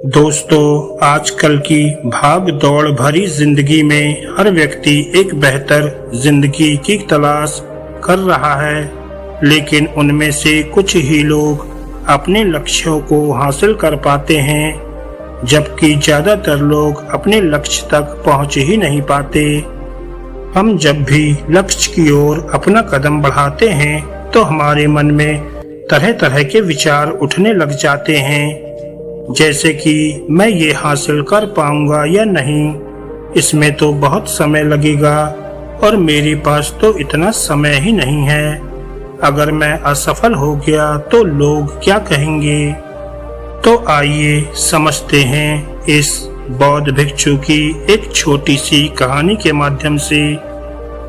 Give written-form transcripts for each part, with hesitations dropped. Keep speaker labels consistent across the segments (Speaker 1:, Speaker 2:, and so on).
Speaker 1: दोस्तों, आजकल की भाग दौड़ भरी जिंदगी में हर व्यक्ति एक बेहतर जिंदगी की तलाश कर रहा है, लेकिन उनमें से कुछ ही लोग अपने लक्ष्यों को हासिल कर पाते हैं, जबकि ज्यादातर लोग अपने लक्ष्य तक पहुंच ही नहीं पाते। हम जब भी लक्ष्य की ओर अपना कदम बढ़ाते हैं, तो हमारे मन में तरह तरह के विचार उठने लग जाते हैं, जैसे कि मैं ये हासिल कर पाऊंगा या नहीं, इसमें तो बहुत समय लगेगा और मेरे पास तो इतना समय ही नहीं है। अगर मैं असफल हो गया तो लोग क्या कहेंगे। तो आइए समझते हैं इस बौद्ध भिक्षु की एक छोटी सी कहानी के माध्यम से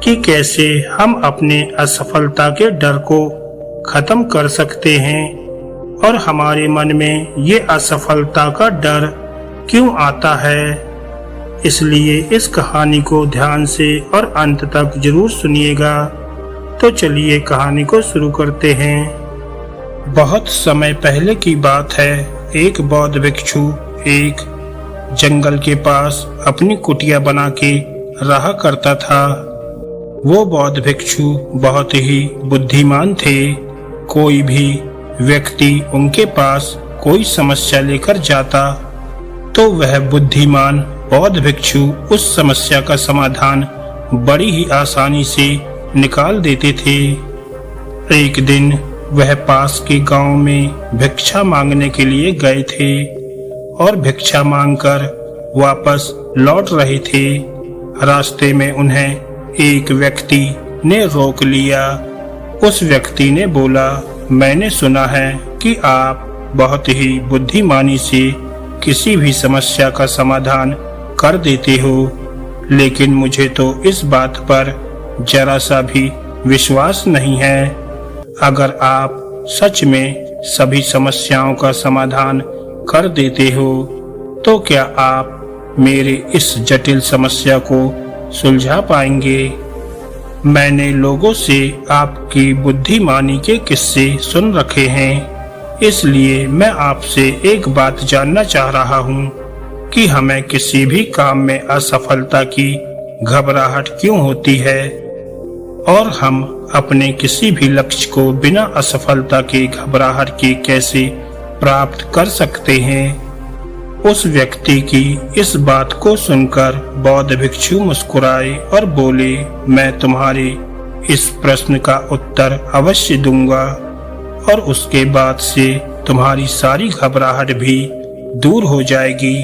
Speaker 1: कि कैसे हम अपने असफलता के डर को खत्म कर सकते हैं और हमारे मन में ये असफलता का डर क्यों आता है। इसलिए इस कहानी को ध्यान से और अंत तक जरूर सुनिएगा। तो चलिए कहानी को शुरू करते हैं। बहुत समय पहले की बात है। एक बौद्ध भिक्षु एक जंगल के पास अपनी कुटिया बना के रहा करता था। वो बौद्ध भिक्षु बहुत ही बुद्धिमान थे। कोई भी व्यक्ति उनके पास कोई समस्या लेकर जाता तो वह बुद्धिमान बौद्ध भिक्षु उस समस्या का समाधान बड़ी ही आसानी से निकाल देते थे। एक दिन वह पास के गांव में भिक्षा मांगने के लिए गए थे और भिक्षा मांगकर वापस लौट रहे थे। रास्ते में उन्हें एक व्यक्ति ने रोक लिया। उस व्यक्ति ने बोला, मैंने सुना है कि आप बहुत ही बुद्धिमानी से किसी भी समस्या का समाधान कर देते हो, लेकिन मुझे तो इस बात पर जरा सा भी विश्वास नहीं है। अगर आप सच में सभी समस्याओं का समाधान कर देते हो, तो क्या आप मेरे इस जटिल समस्या को सुलझा पाएंगे। मैंने लोगों से आपकी बुद्धिमानी के किस्से सुन रखे हैं, इसलिए मैं आपसे एक बात जानना चाह रहा हूँ कि हमें किसी भी काम में असफलता की घबराहट क्यों होती है और हम अपने किसी भी लक्ष्य को बिना असफलता के घबराहट के कैसे प्राप्त कर सकते हैं। उस व्यक्ति की इस बात को सुनकर बौद्ध भिक्षु मुस्कुराए और बोले, मैं तुम्हारे इस प्रश्न का उत्तर अवश्य दूंगा और उसके बाद से तुम्हारी सारी घबराहट भी दूर हो जाएगी,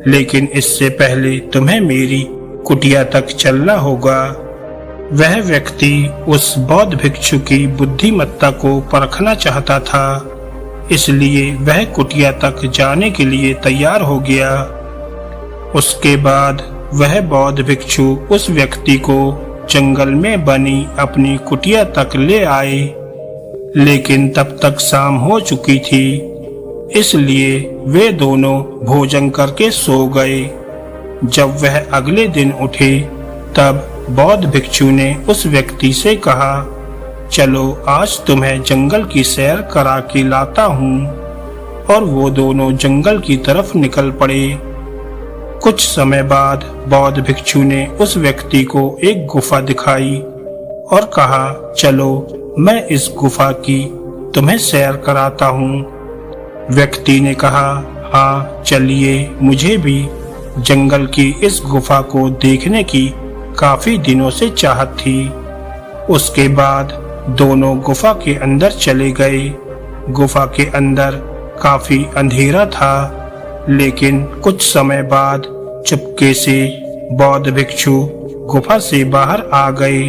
Speaker 1: लेकिन इससे पहले तुम्हें मेरी कुटिया तक चलना होगा। वह व्यक्ति उस बौद्ध भिक्षु की बुद्धिमत्ता को परखना चाहता था, इसलिए वह कुटिया तक जाने के लिए तैयार हो गया। उसके बाद वह बौद्ध भिक्षु उस व्यक्ति को जंगल में बनी अपनी कुटिया तक ले आए, लेकिन तब तक शाम हो चुकी थी, इसलिए वे दोनों भोजन करके सो गए। जब वह अगले दिन उठे, तब बौद्ध भिक्षु ने उस व्यक्ति से कहा, चलो आज तुम्हें जंगल की सैर करा के लाता हूँ। और वो दोनों जंगल की तरफ निकल पड़े। कुछ समय बाद बौद्ध भिक्षु ने उस व्यक्ति को एक गुफा दिखाई और कहा, चलो मैं इस गुफा की तुम्हें सैर कराता हूँ। व्यक्ति ने कहा, हाँ चलिए, मुझे भी जंगल की इस गुफा को देखने की काफी दिनों से चाहत थी। उसके बाद दोनों गुफा के अंदर चले गए। गुफा के अंदर काफी अंधेरा था, लेकिन कुछ समय बाद चुपके से बौद्ध भिक्षु गुफा से बाहर आ गए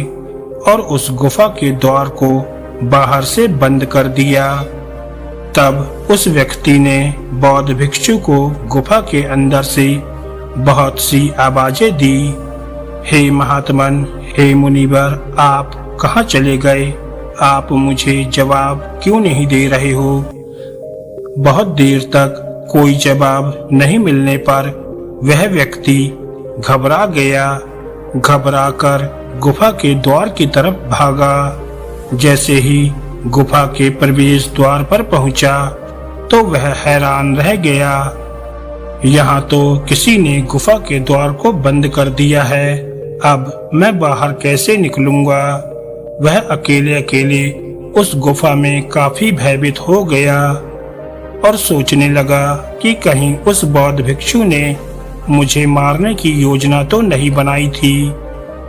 Speaker 1: और उस गुफा के द्वार को बाहर से बंद कर दिया। तब उस व्यक्ति ने बौद्ध भिक्षु को गुफा के अंदर से बहुत सी आवाजें दी, हे महात्मन, हे मुनिवर, आप कहाँ चले गए? आप मुझे जवाब क्यों नहीं दे रहे हो? बहुत देर तक कोई जवाब नहीं मिलने पर वह व्यक्ति घबरा गया। घबराकर गुफा के द्वार की तरफ भागा। जैसे ही गुफा के प्रवेश द्वार पर पहुंचा, तो वह हैरान रह गया। यहाँ तो किसी ने गुफा के द्वार को बंद कर दिया है। अब मैं बाहर कैसे निकलूंगा? वह अकेले अकेले उस गुफा में काफी भयभीत हो गया और सोचने लगा कि कहीं उस बौद्ध भिक्षु ने मुझे मारने की योजना तो नहीं बनाई थी।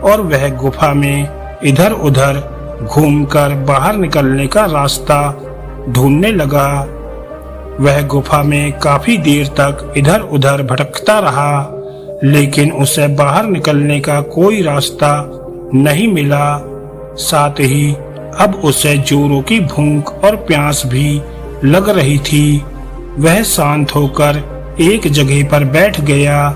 Speaker 1: और वह गुफा में इधर उधर घूमकर बाहर निकलने का रास्ता ढूंढने लगा। वह गुफा में काफी देर तक इधर उधर भटकता रहा, लेकिन उसे बाहर निकलने का कोई रास्ता नहीं मिला। साथ ही अब उसे जोरों की भूख और प्यास भी लग रही थी। वह शांत होकर एक जगह पर बैठ गया।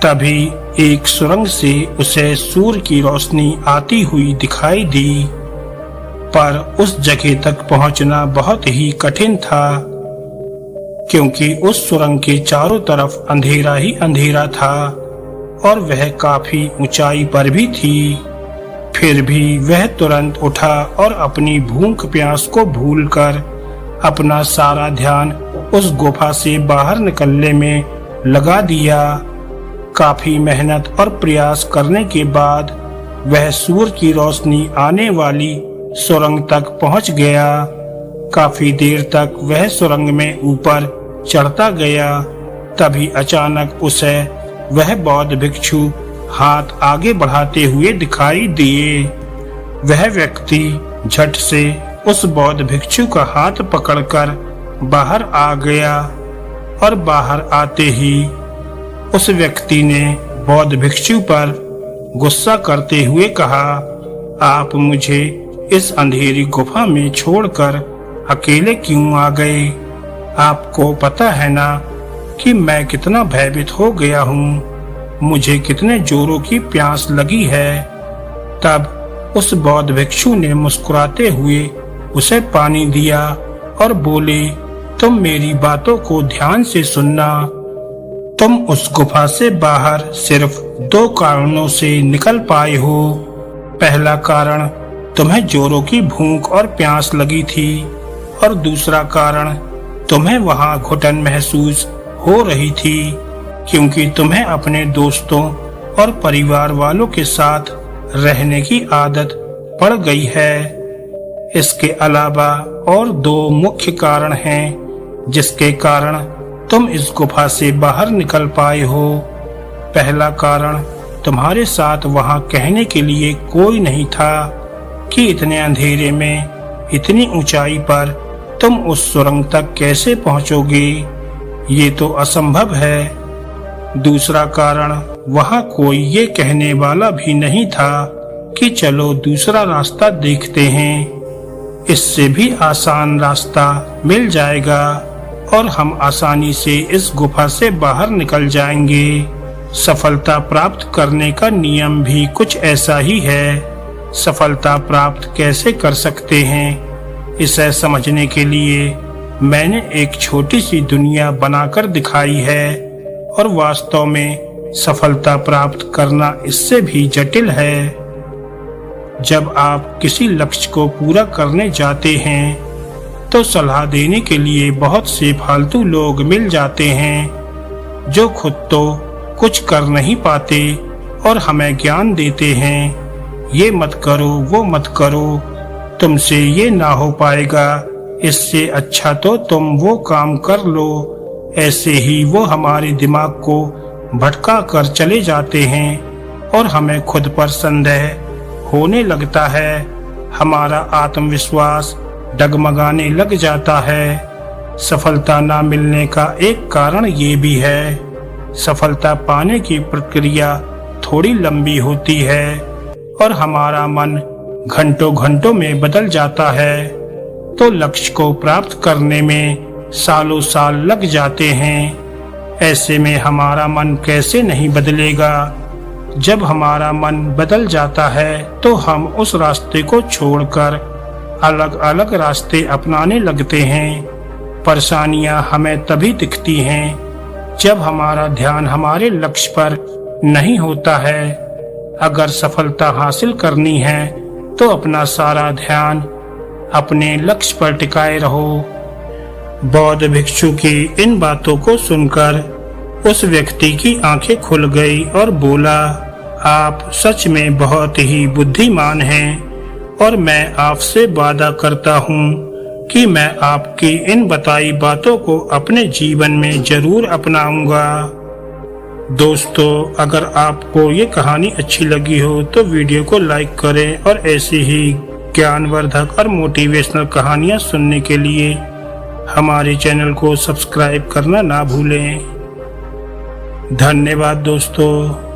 Speaker 1: तभी एक सुरंग से उसे सूर्य की रोशनी आती हुई दिखाई दी, पर उस जगह तक पहुंचना बहुत ही कठिन था, क्योंकि उस सुरंग के चारों तरफ अंधेरा ही अंधेरा था और वह काफी ऊंचाई पर भी थी। फिर भी वह तुरंत उठा और अपनी भूख प्यास को भूलकर अपना सारा ध्यान उस गुफा से बाहर निकलने में लगा दिया। काफी मेहनत और प्रयास करने के बाद वह सूर्य की रोशनी आने वाली सुरंग तक पहुंच गया। काफी देर तक वह सुरंग में ऊपर चढ़ता गया। तभी अचानक उसे वह बौद्ध भिक्षु हाथ आगे बढ़ाते हुए दिखाई दिए। वह व्यक्ति झट से उस बौद्ध भिक्षु का हाथ पकड़कर बाहर आ गया और बाहर आते ही उस व्यक्ति ने बौद्ध भिक्षु पर गुस्सा करते हुए कहा, आप मुझे इस अंधेरी गुफा में छोड़कर अकेले क्यों आ गए? आपको पता है ना कि मैं कितना भयभीत हो गया हूँ, मुझे कितने जोरों की प्यास लगी है। तब उस बौद्ध भिक्षु ने मुस्कुराते हुए उसे पानी दिया और बोले, तुम मेरी बातों को ध्यान से सुनना। तुम उस गुफा से बाहर सिर्फ 2 कारणों से निकल पाए हो। पहला कारण, तुम्हें जोरों की भूख और प्यास लगी थी, और दूसरा कारण, तुम्हें वहां घुटन महसूस हो रही थी, क्योंकि तुम्हें अपने दोस्तों और परिवार वालों के साथ रहने की आदत पड़ गई है। इसके अलावा और 2 मुख्य कारण हैं जिसके कारण तुम इस गुफा से बाहर निकल पाए हो। पहला कारण, तुम्हारे साथ वहां कहने के लिए कोई नहीं था कि इतने अंधेरे में इतनी ऊंचाई पर तुम उस सुरंग तक कैसे पहुंचोगे, ये तो असंभव है। दूसरा कारण, वहां कोई ये कहने वाला भी नहीं था कि चलो दूसरा रास्ता देखते हैं, इससे भी आसान रास्ता मिल जाएगा और हम आसानी से इस गुफा से बाहर निकल जाएंगे। सफलता प्राप्त करने का नियम भी कुछ ऐसा ही है। सफलता प्राप्त कैसे कर सकते हैं, इसे समझने के लिए मैंने एक छोटी सी दुनिया बनाकर दिखाई है, और वास्तव में सफलता प्राप्त करना इससे भी जटिल है। जब आप किसी लक्ष्य को पूरा करने जाते हैं तो सलाह देने के लिए बहुत से फालतू लोग मिल जाते हैं जो खुद तो कुछ कर नहीं पाते और हमें ज्ञान देते हैं, ये मत करो, वो मत करो, तुमसे ये ना हो पाएगा, इससे अच्छा तो तुम वो काम कर लो। ऐसे ही वो हमारे दिमाग को भटका कर चले जाते हैं और हमें खुद पर संदेह होने लगता है। हमारा आत्मविश्वास डगमगाने लग जाता है। सफलता ना मिलने का एक कारण ये भी है, सफलता पाने की प्रक्रिया थोड़ी लंबी होती है और हमारा मन घंटों घंटों में बदल जाता है, तो लक्ष्य को प्राप्त करने में सालों साल लग जाते हैं। ऐसे में हमारा मन कैसे नहीं बदलेगा? जब हमारा मन बदल जाता है तो हम उस रास्ते को छोड़कर अलग अलग रास्ते अपनाने लगते हैं। परेशानियां हमें तभी दिखती हैं जब हमारा ध्यान हमारे लक्ष्य पर नहीं होता है। अगर सफलता हासिल करनी है तो अपना सारा ध्यान अपने लक्ष्य पर टिकाए रहो। बौद्ध भिक्षु की इन बातों को सुनकर उस व्यक्ति की आंखें खुल गई और बोला, आप सच में बहुत ही बुद्धिमान हैं और मैं आपसे वादा करता हूँ कि मैं आपकी इन बताई बातों को अपने जीवन में जरूर अपनाऊंगा। दोस्तों, अगर आपको ये कहानी अच्छी लगी हो तो वीडियो को लाइक करें और ऐसी ही ज्ञानवर्धक और मोटिवेशनल कहानियाँ सुनने के लिए हमारे चैनल को सब्सक्राइब करना ना भूलें। धन्यवाद दोस्तों।